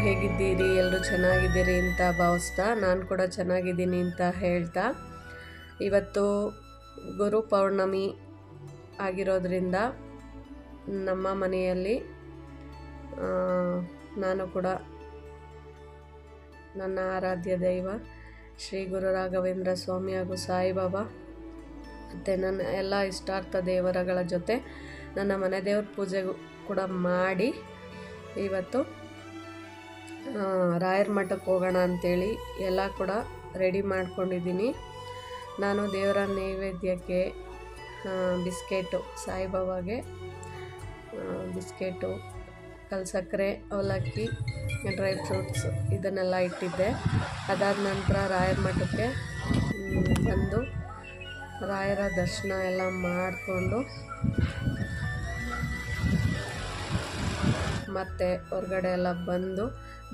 ಹೇಗಿದ್ದೀರಿ? ಎಲ್ಲರೂ ಚೆನ್ನಾಗಿದ್ದೀರಿ ಅಂತ ಭಾವಿಸ್ತಾ ನಾನು ಕೂಡ ಚೆನ್ನಾಗಿದ್ದೀನಿ ಅಂತ ಹೇಳ್ತಾ, ಇವತ್ತು ಗುರು ಪೌರ್ಣಮಿ ಆಗಿರೋದ್ರಿಂದ ನಮ್ಮ ಮನೆಯಲ್ಲಿ ನಾನು ಕೂಡ ನನ್ನ ಆರಾಧ್ಯ ದೈವ ಶ್ರೀ ಗುರು ರಾಘವೇಂದ್ರ ಸ್ವಾಮಿ ಹಾಗೂ ಸಾಯಿಬಾಬಾ ಮತ್ತು ನನ್ನ ಎಲ್ಲ ಇಷ್ಟಾರ್ಥ ದೇವರಗಳ ಜೊತೆ ನನ್ನ ಮನೆ ದೇವ್ರ ಪೂಜೆ ಕೂಡ ಮಾಡಿ ಇವತ್ತು ರಾಯರ ಮಠಕ್ಕೆ ಹೋಗೋಣ ಅಂಥೇಳಿ ಎಲ್ಲ ಕೂಡ ರೆಡಿ ಮಾಡ್ಕೊಂಡಿದ್ದೀನಿ. ನಾನು ದೇವರ ನೈವೇದ್ಯಕ್ಕೆ ಬಿಸ್ಕೆಟು, ಸಾಯಿಬಾಬಾಗೆ ಬಿಸ್ಕೆಟು, ಕಲ್ಸಕ್ಕರೆ, ಅವಲಕ್ಕಿ, ಡ್ರೈ ಫ್ರೂಟ್ಸ್ ಇದನ್ನೆಲ್ಲ ಇಟ್ಟಿದ್ದೆ. ಅದಾದ ನಂತರ ರಾಯರ ಮಠಕ್ಕೆ ಬಂದು ರಾಯರ ದರ್ಶನ ಎಲ್ಲ ಮಾಡಿಕೊಂಡು ಮತ್ತೆ ಹೊರಗಡೆ ಎಲ್ಲ ಬಂದು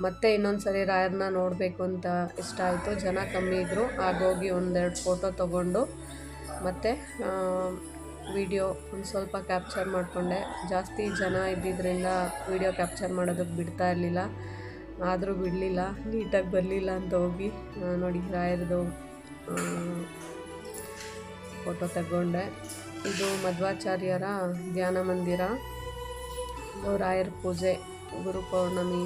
ಮತ್ತೆ ಇನ್ನೊಂದು ಸರಿ ರಾಯರನ್ನ ನೋಡಬೇಕು ಅಂತ ಇಷ್ಟ ಆಯಿತು. ಜನ ಕಮ್ಮಿ ಇದ್ದರು, ಆಗೋಗಿ ಒಂದೆರಡು ಫೋಟೋ ತೊಗೊಂಡು ಮತ್ತು ವಿಡಿಯೋ ಒಂದು ಸ್ವಲ್ಪ ಕ್ಯಾಪ್ಚರ್ ಮಾಡಿಕೊಂಡೆ. ಜಾಸ್ತಿ ಜನ ಇದ್ದಿದ್ದರಿಂದ ವಿಡಿಯೋ ಕ್ಯಾಪ್ಚರ್ ಮಾಡೋದಕ್ಕೆ ಬಿಡ್ತಾ ಇರಲಿಲ್ಲ, ಆದರೂ ಬಿಡಲಿಲ್ಲ, ನೀಟಾಗಿ ಬರಲಿಲ್ಲ ಅಂತ ಹೋಗಿ ನೋಡಿ ರಾಯರದು ಫೋಟೋ ತಗೊಂಡೆ. ಇದು ಮಧ್ವಾಚಾರ್ಯರ ಧ್ಯಾನ ಮಂದಿರ. ರಾಯರ ಪೂಜೆ ಗುರು ಪೌರ್ಣಮಿ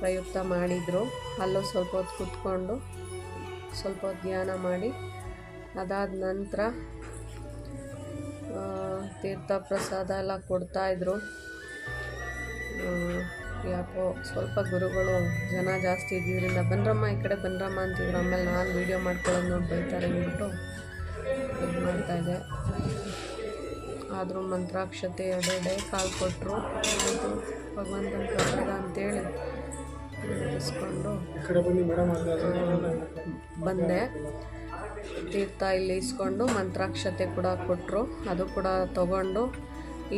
ಪ್ರಯುಕ್ತ ಮಾಡಿದರು. ಅಲ್ಲೂ ಸ್ವಲ್ಪ ಹೊತ್ತು ಕೂತ್ಕೊಂಡು ಸ್ವಲ್ಪ ಹೊತ್ತು ಧ್ಯಾನ ಮಾಡಿ ಅದಾದ ನಂತರ ತೀರ್ಥ ಪ್ರಸಾದ ಎಲ್ಲ ಕೊಡ್ತಾಯಿದ್ರು. ಯಾಕೋ ಸ್ವಲ್ಪ ಗುರುಗಳು ಜನ ಜಾಸ್ತಿ ಇದ್ದಿದ್ದರಿಂದ ಬನ್ರಮ್ಮ ಈ ಕಡೆ ಬನ್ರಮ್ಮ ಅಂತಿದ್ರು. ಆಮೇಲೆ ನಾನು ವೀಡಿಯೋ ಮಾಡ್ಕೊಳ್ಳೋದು ನೋಡಿ ಬೈತಾರೆ ಅಂದ್ಬಿಟ್ಟು ಇದು ಮಾಡ್ತಾಯಿದ್ದೆ. ಆದರೂ ಮಂತ್ರಾಕ್ಷತೆ ಎರಡೆರಡೆ ಕಾಲು ಕೊಟ್ಟರು. ಆಯಿತು ಭಗವಂತನ ಪ್ರಸಾದ ಅಂತೇಳಿ ಇಸ್ಕೊಂಡು ಬಂದೆ. ತೀರ್ಥ ಇಲ್ಲಿ ಇಸ್ಕೊಂಡು ಮಂತ್ರಾಕ್ಷತೆ ಕೂಡ ಕೊಟ್ಟರು, ಅದು ಕೂಡ ತಗೊಂಡು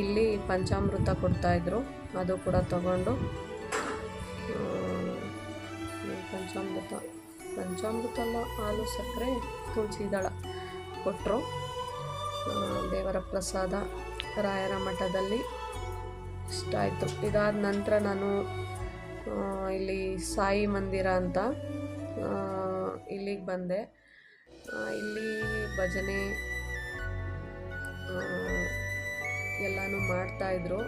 ಇಲ್ಲಿ ಪಂಚಾಮೃತ ಕೊಡ್ತಾಯಿದ್ರು, ಅದು ಕೂಡ ತಗೊಂಡು ಪಂಚಾಮೃತ ಅಲ್ಲ, ಹಾಲು ಸಕ್ಕರೆ ತುಳಸಿ ದಳ ಕೊಟ್ಟರು. ದೇವರ ಪ್ರಸಾದ ರಾಯರ ಮಠದಲ್ಲಿ ಇಷ್ಟ ಆಯಿತು. ಇದಾದ ನಂತರ ನಾನು ಇಲ್ಲಿ ಸಾಯಿ ಮಂದಿರ ಅಂತ ಇಲ್ಲಿಗೆ ಬಂದೆ. ಇಲ್ಲಿ ಭಜನೆ ಎಲ್ಲನೂ ಮಾಡ್ತಾಯಿದ್ರು.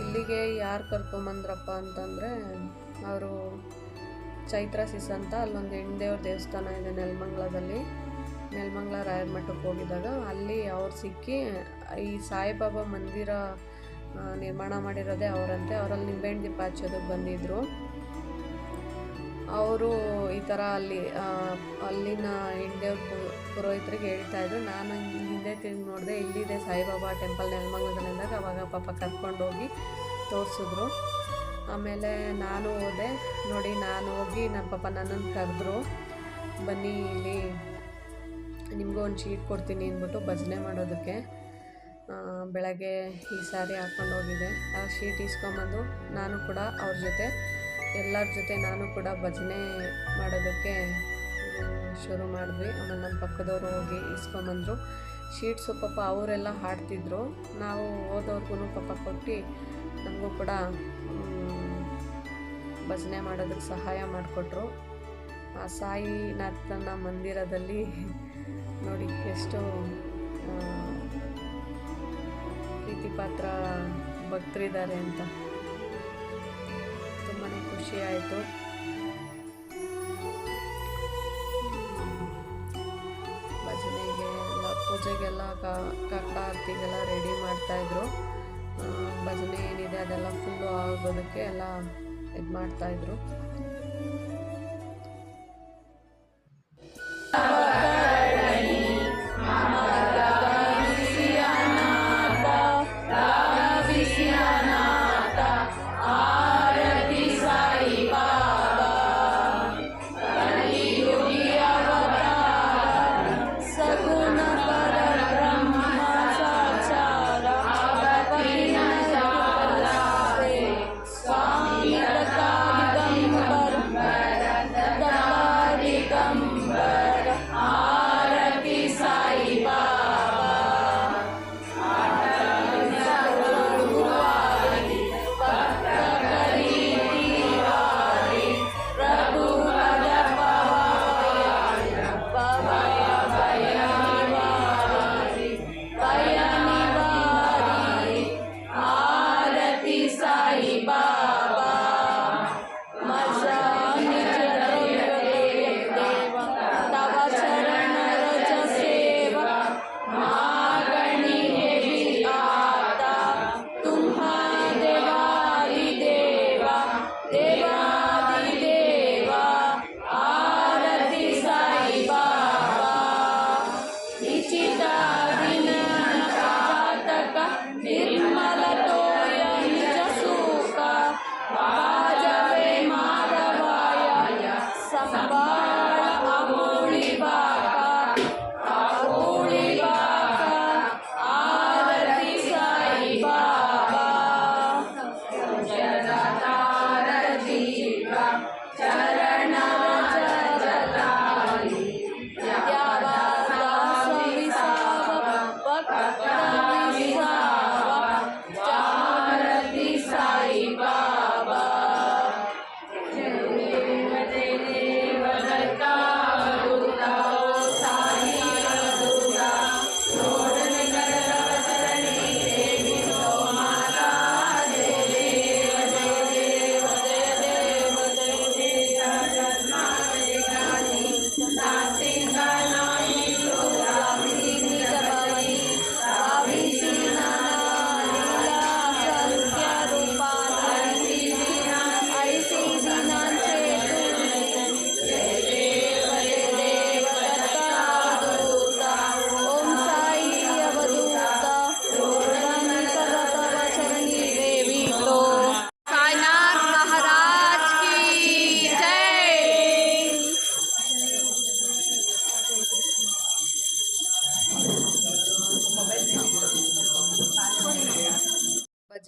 ಇಲ್ಲಿಗೆ ಯಾರು ಕರ್ಕೊಂಬಂದ್ರಪ್ಪ ಅಂತಂದರೆ, ಅವರು ಚೈತ್ರ ಸಿಸ್ ಅಂತ ಅಲ್ಲೊಂದು ಹೆಣ್ದೇವ್ರ ದೇವಸ್ಥಾನ ಇದೆ ನೆಲಮಂಗಲ ರಾಯರ ಮಠಕ್ಕೆ ಹೋಗಿದ್ದಾಗ ಅಲ್ಲಿ ಅವ್ರು ಸಿಕ್ಕಿ ಈ ಸಾಯಿಬಾಬಾ ಮಂದಿರ ನಿರ್ಮಾಣ ಮಾಡಿರೋದೇ ಅವರಂತೆ. ಅವರಲ್ಲಿ ನಿಂಬೆಹಣ್ಣು ದೀಪ ಹಚ್ಚೋದಕ್ಕೆ ಬಂದಿದ್ದರು. ಅವರು ಈ ಥರ ಅಲ್ಲಿನ ಹೆಣ್ದೇವ್ರ ಪುರೋಹಿತರಿಗೆ ಹೇಳ್ತಾಯಿದ್ರು. ನಾನು ಹಿಂದೆ ತಿರುಗಿ ನೋಡಿದೆ, ಇಲ್ಲಿದೆ ಸಾಯಿಬಾಬಾ ಟೆಂಪಲ್ ನೆಲಮಂಗಲದಲ್ಲಿ ಅಂದಾಗ ಅವಾಗ ಪಾಪ ಕರ್ಕೊಂಡೋಗಿ ತೋರಿಸಿದ್ರು. ಆಮೇಲೆ ನಾನು ಹೋದೆ. ನೋಡಿ ನಾನು ಹೋಗಿ ನಮ್ಮ ಪಾಪ ನನ್ನನ್ನು ಕರೆದ್ರು, ಬನ್ನಿ ಇಲ್ಲಿ ನಿಮಗೂ ಒಂದು ಶೀಟ್ ಕೊಡ್ತೀನಿ ಅಂದ್ಬಿಟ್ಟು ಭಜನೆ ಮಾಡೋದಕ್ಕೆ. ಬೆಳಗ್ಗೆ ಈ ಸಾರಿ ಹಾಕ್ಕೊಂಡು ಹೋಗಿದ್ದೆ. ಆ ಶೀಟ್ ಇಸ್ಕೊಂಬಂದು ನಾನು ಕೂಡ ಅವ್ರ ಜೊತೆ ಎಲ್ಲರ ಜೊತೆ ನಾನು ಕೂಡ ಭಜನೆ ಮಾಡೋದಕ್ಕೆ ಶುರು ಮಾಡಿದ್ವಿ. ಆಮೇಲೆ ನಮ್ಮ ಪಕ್ಕದವರು ಹೋಗಿ ಇಸ್ಕೊಂಬಂದರು ಶೀಟ್ಸು. ಪಾಪ ಅವರೆಲ್ಲ ಹಾಡ್ತಿದ್ರು, ನಾವು ಓದೋರ್ಗು ಪಾಪ ಕೊಟ್ಟು ನಮಗೂ ಕೂಡ ಭಜನೆ ಮಾಡೋದಕ್ಕೆ ಸಹಾಯ ಮಾಡಿಕೊಟ್ರು. ಆ ಸಾಯಿನಾಥನ ಮಂದಿರದಲ್ಲಿ ನೋಡಿ ಎಷ್ಟು ಪ್ರೀತಿ ಪಾತ್ರ ಭಕ್ತರಿದ್ದಾರೆ ಅಂತ ತುಂಬಾ ಖುಷಿ ಆಯಿತು. ಭಜನೆಗೆ ಎಲ್ಲ ಪೂಜೆಗೆಲ್ಲ ಕಾಕಡ ಆರತಿಗೆಲ್ಲ ರೆಡಿ ಮಾಡ್ತಾಯಿದ್ರು. ಭಜನೆ ಏನಿದೆ ಅದೆಲ್ಲ ಫುಲ್ಲು ಆಗೋದಕ್ಕೆ ಎಲ್ಲ ಇದು ಮಾಡ್ತಾಯಿದ್ರು. Swami Ratha Vidam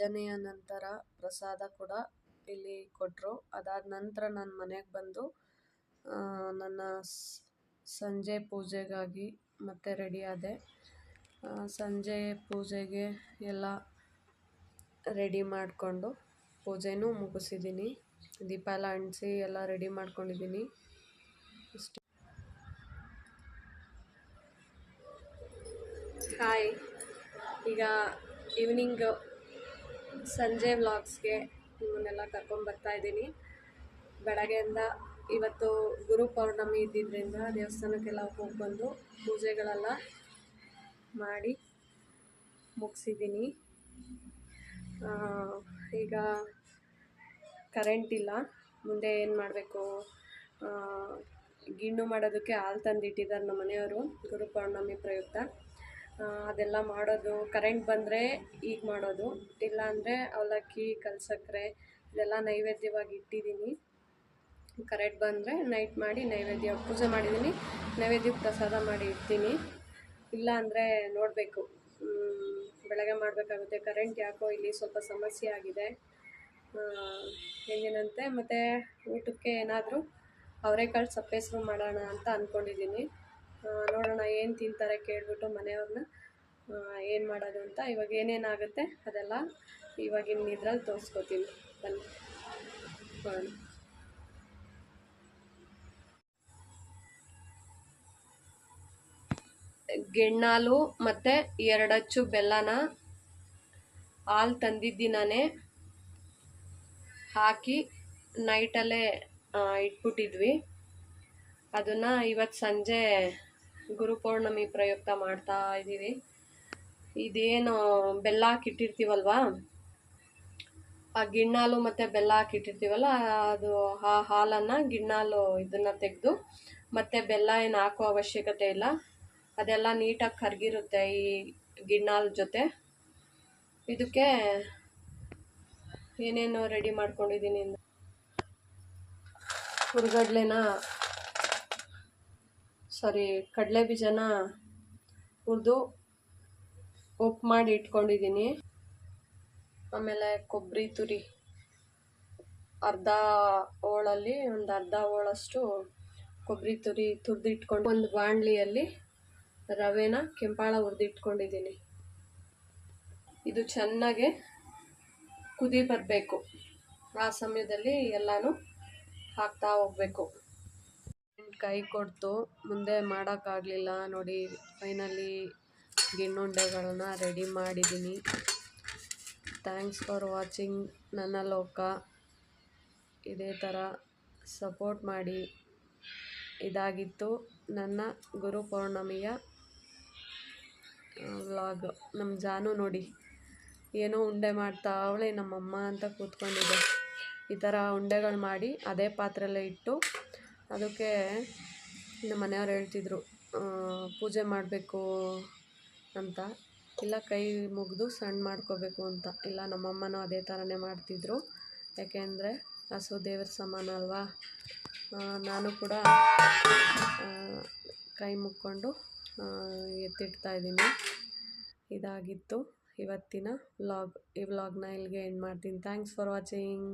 ಭಜನೆಯ ನಂತರ ಪ್ರಸಾದ ಕೂಡ ಇಲ್ಲಿ ಕೊಟ್ಟರು. ಅದಾದ ನಂತರ ನಾನು ಮನೆಗೆ ಬಂದು ನನ್ನ ಸಂಜೆ ಪೂಜೆಗಾಗಿ ಮತ್ತೆ ರೆಡಿ ಆದೆ. ಸಂಜೆ ಪೂಜೆಗೆ ಎಲ್ಲ ರೆಡಿ ಮಾಡಿಕೊಂಡು ಪೂಜೆನೂ ಮುಗಿಸಿದ್ದೀನಿ. ದೀಪ ಎಲ್ಲ ಅಂಟಿಸಿ ಎಲ್ಲ ರೆಡಿ ಮಾಡ್ಕೊಂಡಿದ್ದೀನಿ. ಇಷ್ಟು. ಹಾಯ್, ಈಗ ಈವ್ನಿಂಗ್ ಸಂಜೆ ವ್ಲಾಗ್ಸ್ಗೆ ನಿಮ್ಮನ್ನೆಲ್ಲ ಕರ್ಕೊಂಡ್ಬರ್ತಾ ಇದ್ದೀನಿ. ಬೆಳಗ್ಗೆಯಿಂದ ಇವತ್ತು ಗುರು ಪೌರ್ಣಮಿ ಇದ್ದಿದ್ದರಿಂದ ದೇವಸ್ಥಾನಕ್ಕೆಲ್ಲ ಹೋಗ್ಬಂದು ಪೂಜೆಗಳೆಲ್ಲ ಮಾಡಿ ಮುಗಿಸಿದ್ದೀನಿ. ಈಗ ಕರೆಂಟ್ ಇಲ್ಲ. ಮುಂದೆ ಏನು ಮಾಡಬೇಕು, ಗಿಣ್ಣು ಮಾಡೋದಕ್ಕೆ ಹಾಲು ತಂದಿಟ್ಟಿದ್ದಾರೆ ನಮ್ಮ ಮನೆಯವರು ಗುರು ಪೌರ್ಣಮಿ ಪ್ರಯುಕ್ತ. ಅದೆಲ್ಲ ಮಾಡೋದು, ಕರೆಂಟ್ ಬಂದರೆ ಈಗ ಮಾಡೋದು, ಇಲ್ಲ ಅಂದರೆ ಅವಲಕ್ಕಿ ಕಲ್ಸಕ್ಕರೆ ಇದೆಲ್ಲ ನೈವೇದ್ಯವಾಗಿ ಇಟ್ಟಿದ್ದೀನಿ. ಕರೆಂಟ್ ಬಂದರೆ ನೈಟ್ ಮಾಡಿ ನೈವೇದ್ಯ ಪೂಜೆ ಮಾಡಿದ್ದೀನಿ, ನೈವೇದ್ಯಕ್ಕೆ ಪ್ರಸಾದ ಮಾಡಿ ಇಡ್ತೀನಿ. ಇಲ್ಲ ಅಂದರೆ ನೋಡಬೇಕು, ಬೆಳಗ್ಗೆ ಮಾಡಬೇಕಾಗುತ್ತೆ. ಕರೆಂಟ್ ಯಾಕೋ ಇಲ್ಲಿ ಸ್ವಲ್ಪ ಸಮಸ್ಯೆ ಆಗಿದೆ ಹೆಂಗೇನಂತೆ. ಮತ್ತು ಊಟಕ್ಕೆ ಏನಾದರೂ ಅವರೆಕಾಳು ಸಪ್ಪೆಸರು ಮಾಡೋಣ ಅಂತ ಅಂದ್ಕೊಂಡಿದ್ದೀನಿ. ನೋಡೋಣ ಏನು ತಿಂತಾರೆ ಕೇಳಿಬಿಟ್ಟು ಮನೆಯವ್ರನ್ನ ಏನು ಮಾಡೋದು ಅಂತ. ಇವಾಗ ಏನೇನಾಗುತ್ತೆ ಅದೆಲ್ಲ ಇವಾಗಿನ ಇದ್ರಲ್ಲಿ ತೋರಿಸ್ಕೊತೀನಿ ಬನ್ನಿ ನೋಡೋಣ. ಗೆಣ್ಣಾಲು ಮತ್ತು 2 ಅಚ್ಚು ಬೆಲ್ಲನ ಹಾಲು ತಂದಿದ್ದೀನೇ ಹಾಕಿ ನೈಟಲ್ಲೇ ಇಟ್ಬಿಟ್ಟಿದ್ವಿ. ಅದನ್ನು ಇವತ್ತು ಸಂಜೆ ಗುರುಪೌರ್ಣಮಿ ಪ್ರಯುಕ್ತ ಮಾಡ್ತಾ ಇದ್ದೀವಿ. ಇದೇನು ಬೆಲ್ಲ ಹಾಕಿಟ್ಟಿರ್ತೀವಲ್ವ, ಆ ಗಿಣ್ಣಾಲು ಮತ್ತು ಬೆಲ್ಲ ಹಾಕಿಟ್ಟಿರ್ತೀವಲ್ಲ, ಅದು ಆ ಹಾಲನ್ನು ಗಿಣ್ಣಾಲು ಇದನ್ನು ತೆಗೆದು, ಮತ್ತು ಬೆಲ್ಲ ಏನು ಹಾಕೋ ಅವಶ್ಯಕತೆ ಇಲ್ಲ. ಅದೆಲ್ಲ ನೀಟಾಗಿ ಕರಗಿರುತ್ತೆ ಈ ಗಿಣ್ಣಾಲು ಜೊತೆ. ಇದಕ್ಕೆ ಏನೇನು ರೆಡಿ ಮಾಡ್ಕೊಂಡಿದ್ದೀನಿ ಅಂದರೆ, ಕಡಲೆ ಬೀಜನ ಹುರಿದು ಉಪ್ಪು ಮಾಡಿ ಇಟ್ಕೊಂಡಿದ್ದೀನಿ. ಆಮೇಲೆ ಕೊಬ್ಬರಿ ತುರಿ ಅರ್ಧ ಹೋಳಲ್ಲಿ ಒಂದು ಅರ್ಧ ಹೋಳಷ್ಟು ಕೊಬ್ಬರಿ ತುರಿ ತುರಿದಿಟ್ಕೊಂಡು, ಒಂದು ಬಾಣಲಿಯಲ್ಲಿ ರವೆನ ಕೆಂಪಾಳ ಹುರಿದಿಟ್ಕೊಂಡಿದ್ದೀನಿ. ಇದು ಚೆನ್ನಾಗೆ ಕುದಿ ಬರಬೇಕು. ಆ ಸಮಯದಲ್ಲಿ ಎಲ್ಲನೂ ಹಾಕ್ತಾ ಹೋಗಬೇಕು. ಕೈ ಕೊಡ್ತು, ಮುಂದೆ ಮಾಡೋಕ್ಕಾಗಲಿಲ್ಲ ನೋಡಿ. ಫೈನಲಿ ಗಿಣ್ಣುಂಡೆಗಳನ್ನ ರೆಡಿ ಮಾಡಿದ್ದೀನಿ. ಥ್ಯಾಂಕ್ಸ್ ಫಾರ್ ವಾಚಿಂಗ್ ನನ್ನ ಲೋಕ. ಇದೇ ಥರ ಸಪೋರ್ಟ್ ಮಾಡಿ. ಇದಾಗಿತ್ತು ನನ್ನ ಗುರು ಪೌರ್ಣಮಿಯ ವ್ಲಾಗ್. ನಮ್ಮ ಜಾನು ನೋಡಿ ಏನೋ ಉಂಡೆ ಮಾಡ್ತಾ ಅವಳೆ ನಮ್ಮಮ್ಮ ಅಂತ ಕೂತ್ಕೊಂಡಿದ್ದೆ. ಈ ಥರ ಉಂಡೆಗಳು ಮಾಡಿ ಅದೇ ಪಾತ್ರೆಯಲ್ಲೇ ಇಟ್ಟು, ಅದಕ್ಕೆ ನಮ್ಮ ಮನೆಯವ್ರು ಹೇಳ್ತಿದ್ರು ಪೂಜೆ ಮಾಡಬೇಕು ಅಂತ, ಇಲ್ಲ ಕೈ ಮುಗಿದು ಸಣ್ಣ ಮಾಡ್ಕೋಬೇಕು ಅಂತ. ಇಲ್ಲ, ನಮ್ಮಮ್ಮನೂ ಅದೇ ಥರನೇ ಮಾಡ್ತಿದ್ರು. ಯಾಕೆಂದರೆ ಹಸು ದೇವ್ರ ಸಮಾನ ಅಲ್ವಾ. ನಾನು ಕೂಡ ಕೈ ಮುಕ್ಕೊಂಡು ಎತ್ತಿಡ್ತಾಯಿದ್ದೀನಿ. ಇದಾಗಿತ್ತು ಇವತ್ತಿನ ವ್ಲಾಗ್. ಈ ವ್ಲಾಗ್ನ ಇಲ್ಲಿಗೆ ಎಂಡ್ ಮಾಡ್ತೀನಿ. Thanks for watching.